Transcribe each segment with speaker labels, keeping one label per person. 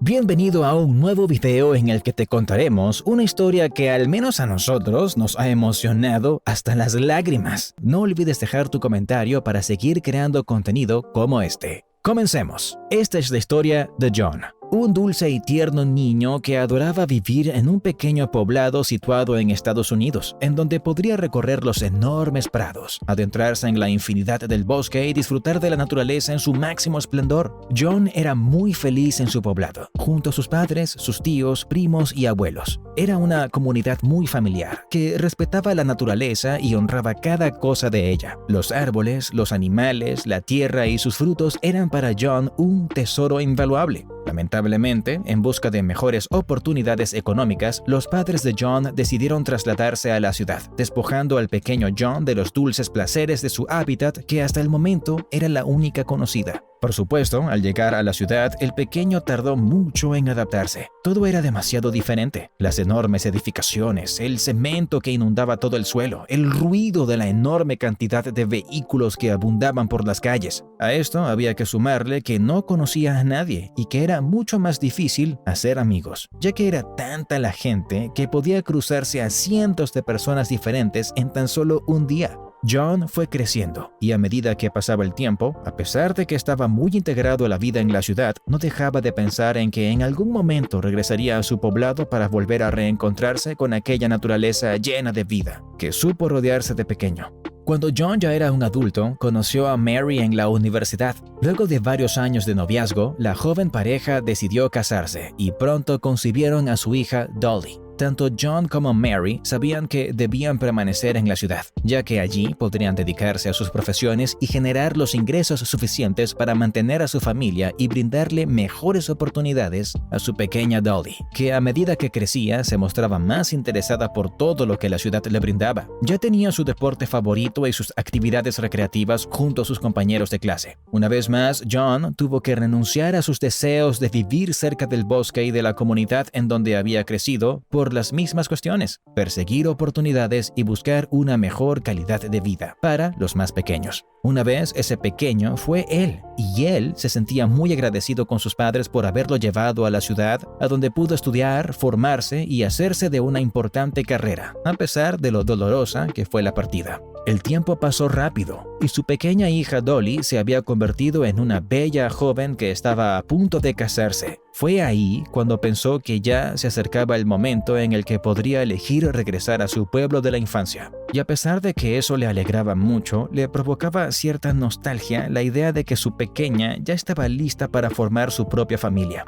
Speaker 1: Bienvenido a un nuevo video en el que te contaremos una historia que al menos a nosotros nos ha emocionado hasta las lágrimas. No olvides dejar tu comentario para seguir creando contenido como este. Comencemos. Esta es la historia de John, un dulce y tierno niño que adoraba vivir en un pequeño poblado situado en Estados Unidos, en donde podría recorrer los enormes prados, adentrarse en la infinidad del bosque y disfrutar de la naturaleza en su máximo esplendor. John era muy feliz en su poblado, junto a sus padres, sus tíos, primos y abuelos. Era una comunidad muy familiar, que respetaba la naturaleza y honraba cada cosa de ella. Los árboles, los animales, la tierra y sus frutos eran para John un tesoro invaluable. Lamentablemente, en busca de mejores oportunidades económicas, los padres de John decidieron trasladarse a la ciudad, despojando al pequeño John de los dulces placeres de su hábitat que hasta el momento era la única conocida. Por supuesto, al llegar a la ciudad, el pequeño tardó mucho en adaptarse. Todo era demasiado diferente. Las enormes edificaciones, el cemento que inundaba todo el suelo, el ruido de la enorme cantidad de vehículos que abundaban por las calles. A esto había que sumarle que no conocía a nadie y que era mucho más difícil hacer amigos, ya que era tanta la gente que podía cruzarse a cientos de personas diferentes en tan solo un día. John fue creciendo y a medida que pasaba el tiempo, a pesar de que estaba muy integrado a la vida en la ciudad, no dejaba de pensar en que en algún momento regresaría a su poblado para volver a reencontrarse con aquella naturaleza llena de vida que supo rodearse de pequeño. Cuando John ya era un adulto, conoció a Mary en la universidad. Luego de varios años de noviazgo, la joven pareja decidió casarse y pronto concibieron a su hija Dolly. Tanto John como Mary sabían que debían permanecer en la ciudad, ya que allí podrían dedicarse a sus profesiones y generar los ingresos suficientes para mantener a su familia y brindarle mejores oportunidades a su pequeña Dolly, que a medida que crecía se mostraba más interesada por todo lo que la ciudad le brindaba. Ya tenía su deporte favorito y sus actividades recreativas junto a sus compañeros de clase. Una vez más, John tuvo que renunciar a sus deseos de vivir cerca del bosque y de la comunidad en donde había crecido por las mismas cuestiones, perseguir oportunidades y buscar una mejor calidad de vida para los más pequeños. Una vez ese pequeño fue él, y él se sentía muy agradecido con sus padres por haberlo llevado a la ciudad, a donde pudo estudiar, formarse y hacerse de una importante carrera, a pesar de lo dolorosa que fue la partida. El tiempo pasó rápido, y su pequeña hija Dolly se había convertido en una bella joven que estaba a punto de casarse. Fue ahí cuando pensó que ya se acercaba el momento en el que podría elegir regresar a su pueblo de la infancia. Y a pesar de que eso le alegraba mucho, le provocaba cierta nostalgia la idea de que su pequeña ya estaba lista para formar su propia familia.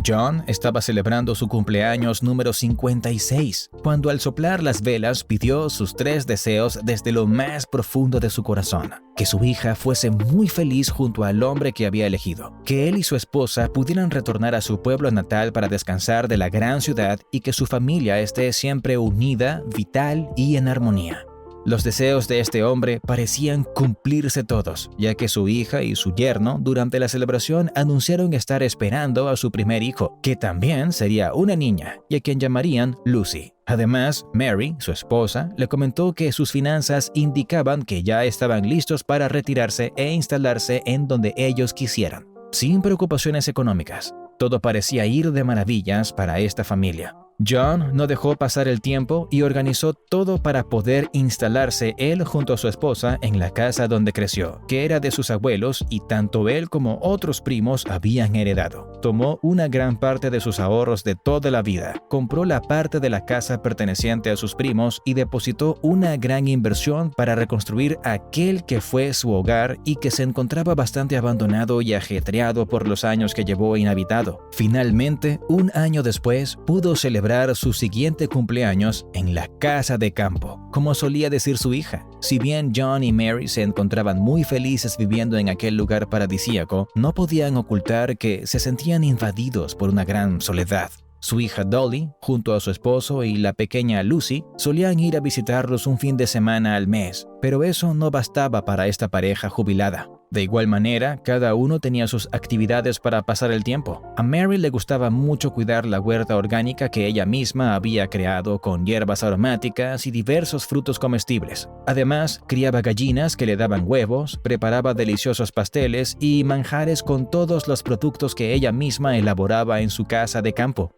Speaker 1: John estaba celebrando su cumpleaños número 56, cuando al soplar las velas pidió sus 3 deseos desde lo más profundo de su corazón: que su hija fuese muy feliz junto al hombre que había elegido, que él y su esposa pudieran retornar a su pueblo natal para descansar de la gran ciudad y que su familia esté siempre unida, vital y en armonía. Los deseos de este hombre parecían cumplirse todos, ya que su hija y su yerno durante la celebración anunciaron estar esperando a su primer hijo, que también sería una niña y a quien llamarían Lucy. Además, Mary, su esposa, le comentó que sus finanzas indicaban que ya estaban listos para retirarse e instalarse en donde ellos quisieran, sin preocupaciones económicas. Todo parecía ir de maravillas para esta familia. John no dejó pasar el tiempo y organizó todo para poder instalarse él junto a su esposa en la casa donde creció, que era de sus abuelos y tanto él como otros primos habían heredado. Tomó una gran parte de sus ahorros de toda la vida, compró la parte de la casa perteneciente a sus primos y depositó una gran inversión para reconstruir aquel que fue su hogar y que se encontraba bastante abandonado y ajetreado por los años que llevó inhabitado. Finalmente, un año después, pudo celebrar su siguiente cumpleaños en la casa de campo, como solía decir su hija. Si bien John y Mary se encontraban muy felices viviendo en aquel lugar paradisíaco, no podían ocultar que se sentían invadidos por una gran soledad. Su hija Dolly, junto a su esposo y la pequeña Lucy, solían ir a visitarlos un fin de semana al mes, pero eso no bastaba para esta pareja jubilada. De igual manera, cada uno tenía sus actividades para pasar el tiempo. A Mary le gustaba mucho cuidar la huerta orgánica que ella misma había creado con hierbas aromáticas y diversos frutos comestibles. Además, criaba gallinas que le daban huevos, preparaba deliciosos pasteles y manjares con todos los productos que ella misma elaboraba en su casa de campo.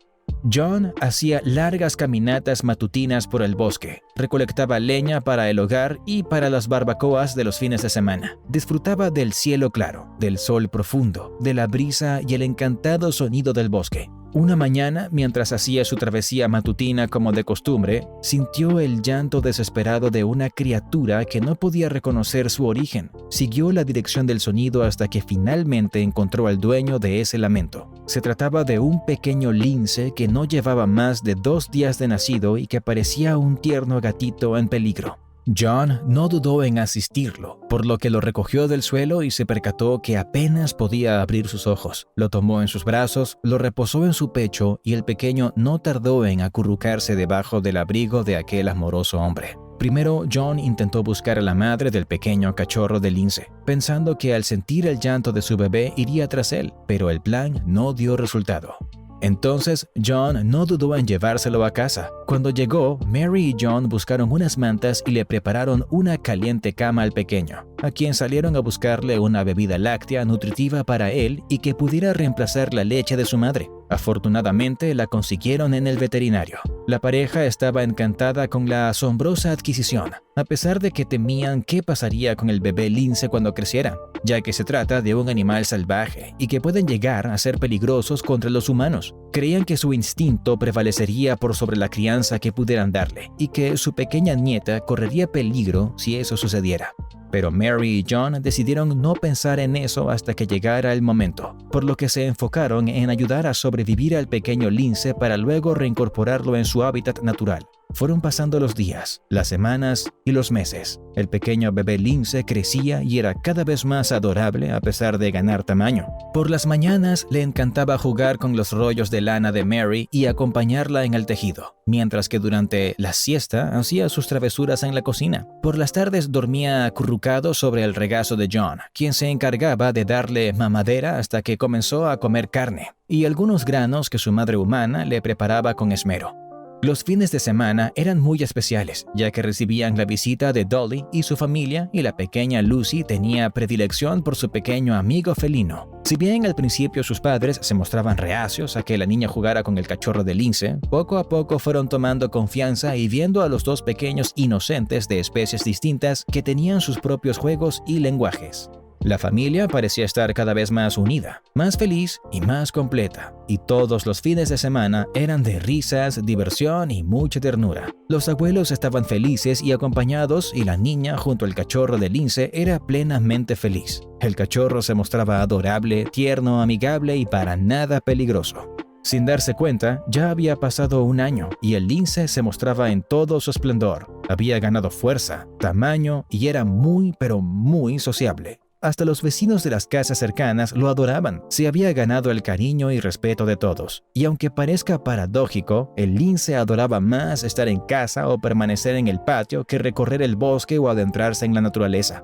Speaker 1: John hacía largas caminatas matutinas por el bosque, recolectaba leña para el hogar y para las barbacoas de los fines de semana. Disfrutaba del cielo claro, del sol profundo, de la brisa y el encantado sonido del bosque. Una mañana, mientras hacía su travesía matutina como de costumbre, sintió el llanto desesperado de una criatura que no podía reconocer su origen. Siguió la dirección del sonido hasta que finalmente encontró al dueño de ese lamento. Se trataba de un pequeño lince que no llevaba más de 2 días de nacido y que parecía un tierno gatito en peligro. John no dudó en asistirlo, por lo que lo recogió del suelo y se percató que apenas podía abrir sus ojos. Lo tomó en sus brazos, lo reposó en su pecho y el pequeño no tardó en acurrucarse debajo del abrigo de aquel amoroso hombre. Primero, John intentó buscar a la madre del pequeño cachorro de lince, pensando que al sentir el llanto de su bebé iría tras él, pero el plan no dio resultado. Entonces, John no dudó en llevárselo a casa. Cuando llegó, Mary y John buscaron unas mantas y le prepararon una caliente cama al pequeño, a quien salieron a buscarle una bebida láctea nutritiva para él y que pudiera reemplazar la leche de su madre. Afortunadamente, la consiguieron en el veterinario. La pareja estaba encantada con la asombrosa adquisición, a pesar de que temían qué pasaría con el bebé lince cuando creciera, ya que se trata de un animal salvaje y que pueden llegar a ser peligrosos contra los humanos. Creían que su instinto prevalecería por sobre la crianza que pudieran darle y que su pequeña nieta correría peligro si eso sucediera. Pero Mary y John decidieron no pensar en eso hasta que llegara el momento, por lo que se enfocaron en ayudar a sobrevivir al pequeño lince para luego reincorporarlo en su hábitat natural. Fueron pasando los días, las semanas y los meses. El pequeño bebé lince crecía y era cada vez más adorable a pesar de ganar tamaño. Por las mañanas le encantaba jugar con los rollos de lana de Mary y acompañarla en el tejido, mientras que durante la siesta hacía sus travesuras en la cocina. Por las tardes dormía acurrucado sobre el regazo de John, quien se encargaba de darle mamadera hasta que comenzó a comer carne y algunos granos que su madre humana le preparaba con esmero. Los fines de semana eran muy especiales, ya que recibían la visita de Dolly y su familia, y la pequeña Lucy tenía predilección por su pequeño amigo felino. Si bien al principio sus padres se mostraban reacios a que la niña jugara con el cachorro de lince, poco a poco fueron tomando confianza y viendo a los dos pequeños inocentes de especies distintas que tenían sus propios juegos y lenguajes. La familia parecía estar cada vez más unida, más feliz y más completa, y todos los fines de semana eran de risas, diversión y mucha ternura. Los abuelos estaban felices y acompañados, y la niña junto al cachorro de lince era plenamente feliz. El cachorro se mostraba adorable, tierno, amigable y para nada peligroso. Sin darse cuenta, ya había pasado un año y el lince se mostraba en todo su esplendor. Había ganado fuerza, tamaño y era muy pero muy sociable. Hasta los vecinos de las casas cercanas lo adoraban. Se había ganado el cariño y respeto de todos. Y aunque parezca paradójico, el lince adoraba más estar en casa o permanecer en el patio que recorrer el bosque o adentrarse en la naturaleza.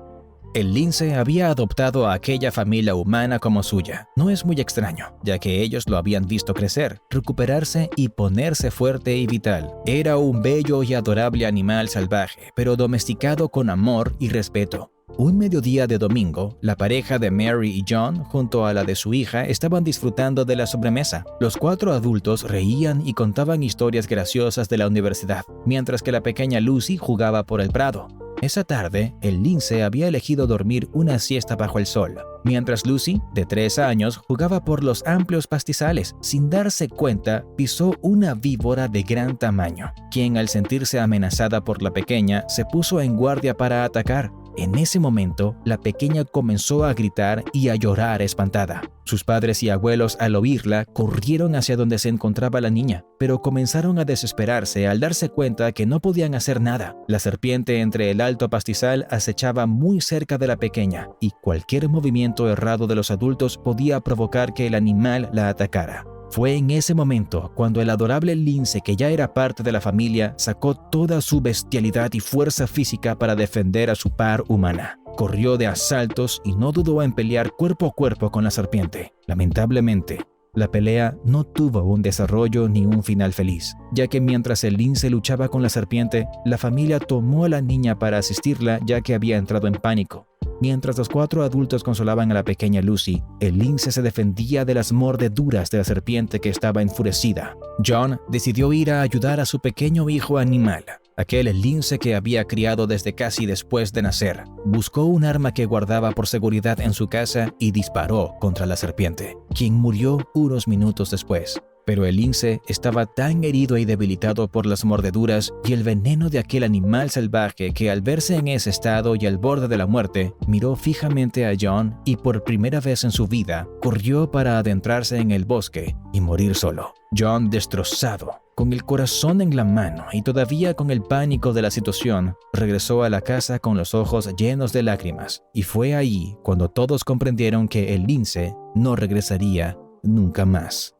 Speaker 1: El lince había adoptado a aquella familia humana como suya. No es muy extraño, ya que ellos lo habían visto crecer, recuperarse y ponerse fuerte y vital. Era un bello y adorable animal salvaje, pero domesticado con amor y respeto. Un mediodía de domingo, la pareja de Mary y John, junto a la de su hija, estaban disfrutando de la sobremesa. Los 4 adultos reían y contaban historias graciosas de la universidad, mientras que la pequeña Lucy jugaba por el prado. Esa tarde, el lince había elegido dormir una siesta bajo el sol, mientras Lucy, de 3 años, jugaba por los amplios pastizales. Sin darse cuenta, pisó una víbora de gran tamaño, quien al sentirse amenazada por la pequeña, se puso en guardia para atacar. En ese momento, la pequeña comenzó a gritar y a llorar espantada. Sus padres y abuelos, al oírla, corrieron hacia donde se encontraba la niña, pero comenzaron a desesperarse al darse cuenta que no podían hacer nada. La serpiente entre el alto pastizal acechaba muy cerca de la pequeña, y cualquier movimiento errado de los adultos podía provocar que el animal la atacara. Fue en ese momento cuando el adorable lince, que ya era parte de la familia, sacó toda su bestialidad y fuerza física para defender a su par humana. corrió de asaltos y no dudó en pelear cuerpo a cuerpo con la serpiente. Lamentablemente, la pelea no tuvo un desarrollo ni un final feliz, ya que mientras el lince luchaba con la serpiente, la familia tomó a la niña para asistirla ya que había entrado en pánico. Mientras los 4 adultos consolaban a la pequeña Lucy, el lince se defendía de las mordeduras de la serpiente que estaba enfurecida. John decidió ir a ayudar a su pequeño hijo animal, aquel lince que había criado desde casi después de nacer. Buscó un arma que guardaba por seguridad en su casa y disparó contra la serpiente, quien murió unos minutos después. Pero el lince estaba tan herido y debilitado por las mordeduras y el veneno de aquel animal salvaje que al verse en ese estado y al borde de la muerte, miró fijamente a John y por primera vez en su vida corrió para adentrarse en el bosque y morir solo. John, destrozado, con el corazón en la mano y todavía con el pánico de la situación, regresó a la casa con los ojos llenos de lágrimas, y fue ahí cuando todos comprendieron que el lince no regresaría nunca más.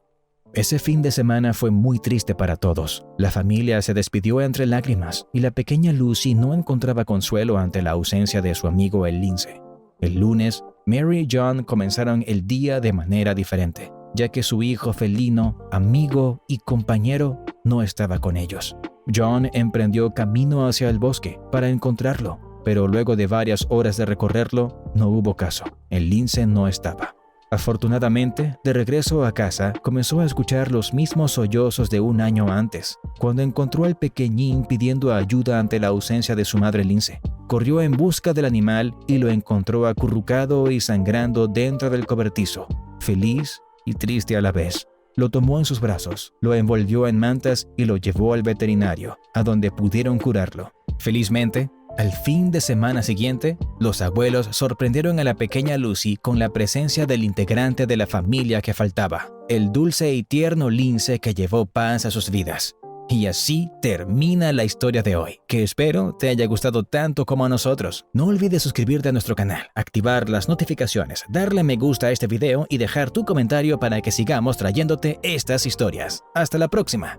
Speaker 1: Ese fin de semana fue muy triste para todos. La familia se despidió entre lágrimas y la pequeña Lucy no encontraba consuelo ante la ausencia de su amigo el lince. El lunes, Mary y John comenzaron el día de manera diferente, ya que su hijo felino, amigo y compañero no estaba con ellos. John emprendió camino hacia el bosque para encontrarlo, pero luego de varias horas de recorrerlo, no hubo caso. El lince no estaba. Afortunadamente, de regreso a casa, comenzó a escuchar los mismos sollozos de un año antes, cuando encontró al pequeñín pidiendo ayuda ante la ausencia de su madre lince. Corrió en busca del animal y lo encontró acurrucado y sangrando dentro del cobertizo, feliz y triste a la vez. Lo tomó en sus brazos, lo envolvió en mantas y lo llevó al veterinario, a donde pudieron curarlo. Felizmente, al fin de semana siguiente, los abuelos sorprendieron a la pequeña Lucy con la presencia del integrante de la familia que faltaba, el dulce y tierno lince que llevó paz a sus vidas. Y así termina la historia de hoy, que espero te haya gustado tanto como a nosotros. No olvides suscribirte a nuestro canal, activar las notificaciones, darle me gusta a este video y dejar tu comentario para que sigamos trayéndote estas historias. Hasta la próxima.